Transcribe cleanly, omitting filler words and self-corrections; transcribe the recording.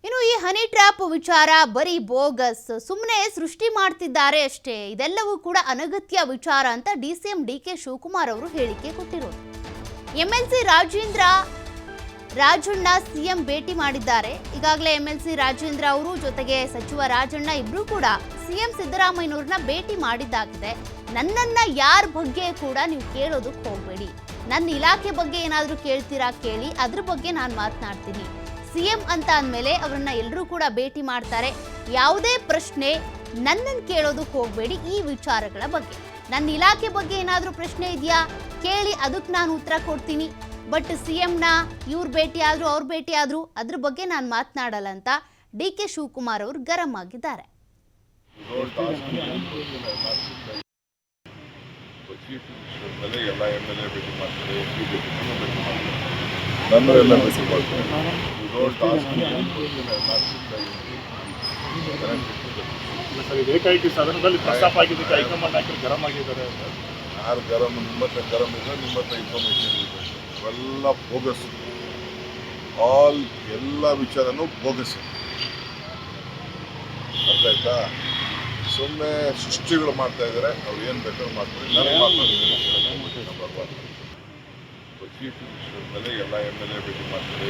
ಇನ್ನು ಈ honey trap ವಿಚಾರ ಬರೀ ಬೋಗಸ್, ಸುಮ್ಮನೆ ಸೃಷ್ಟಿ ಮಾಡ್ತಿದ್ದಾರೆ ಅಷ್ಟೇ, ಇದೆಲ್ಲವೂ ಕೂಡ ಅನಗತ್ಯ ವಿಚಾರ ಅಂತ ಡಿಸಿಎಂ ಡಿಕೆ ಶಿವಕುಮಾರ್ ಅವರು ಹೇಳಿಕೆ ಕೊಟ್ಟಿರೋದು. ಎಂಎಲ್ಸಿ ರಾಜಣ್ಣ ಸಿಎಂ ಭೇಟಿ ಮಾಡಿದ್ದಾರೆ. ಈಗಾಗಲೇ ಎಂಎಲ್ಸಿ ರಾಜೇಂದ್ರ ಅವರು ಜೊತೆಗೆ ಸಚಿವ ರಾಜಣ್ಣ ಇಬ್ರು ಕೂಡ ಸಿಎಂ ಸಿದ್ದರಾಮಯ್ಯನವ್ರನ್ನ ಭೇಟಿ ಮಾಡಿದ್ದಾಗಿದೆ. ನನ್ನನ್ನ ಯಾರ ಬಗ್ಗೆ ಕೂಡ ನೀವು ಕೇಳೋದಕ್ಕೆ ಹೋಗಬೇಡಿ, ನನ್ನ ಇಲಾಖೆ ಬಗ್ಗೆ ಏನಾದರೂ ಕೇಳ್ತೀರಾ ಕೇಳಿ, ಅದ್ರ ಬಗ್ಗೆ ನಾನು ಮಾತನಾಡ್ತೀನಿ. ಸಿಎಂ ಅಂತ ಅಂದಮೇಲೆ ಅವರನ್ನ ಎಲ್ಲರೂ ಕೂಡ ಭೇಟಿ ಮಾಡ್ತಾರೆ. ಯಾವುದೇ ಪ್ರಶ್ನೆ ನನ್ನನ್ನು ಕೇಳೋದಕ್ಕೆ ಹೋಗಬೇಡಿ ಈ ವಿಚಾರಗಳ ಬಗ್ಗೆ. ನನ್ನ ಇಲಾಖೆ ಬಗ್ಗೆ ಏನಾದರೂ ಪ್ರಶ್ನೆ ಇದೆಯಾ ಕೇಳಿ, ಅದಕ್ಕೆ ನಾನು ಉತ್ತರ ಕೊಡ್ತೀನಿ. ಬಟ್ ಸಿಎಂನ ಇವ್ರು ಭೇಟಿ ಆದ್ರು ಅವ್ರು ಭೇಟಿ ಆದ್ರು ಅದ್ರ ಬಗ್ಗೆ ನಾನು ಮಾತನಾಡಲ್ಲ ಅಂತ ಡಿಕೆ ಶಿವಕುಮಾರ್ ಅವರು ಗರಂ ಆಗಿದ್ದಾರೆ. ಏಕೈಕ ಸದನದಲ್ಲಿ ಪ್ರಸ್ತಾಪ ಆಗಿದ್ದಕ್ಕೆ ಹೈಕಮಾಂಡ್ ನಾಯಕರು ಗರಂ ಆಗಿದ್ದಾರೆ. ಯಾರು ಗರಂ? ನಿಮ್ಮತ್ತ ಗರಂ ಇದೆ, ನಿಮ್ಮತ್ತ ಇನ್ಫಾರ್ಮೇಶನ್ ಇದೆ. ಎಲ್ಲ ಬೋಗಸ್, ಎಲ್ಲ ವಿಚಾರನೂ ಬೋಗಸ್. ಅರ್ಥ ಆಯ್ತಾ? ಸುಮ್ಮನೆ ಸೃಷ್ಟಿಗಳು ಮಾಡ್ತಾ ಇದ್ದಾರೆ. ಅವ್ರು ಏನು ಬೇಕಾದ್ರೂ ಮಾಡ್ತಾರೆ. ನನಗೆ ಮಾತಾಡಿದ್ರೆ ನಂಬರ್ 1 ಎಲ್ಲ MLA ಭೇಟಿ ಮಾಡ್ತಾರೆ.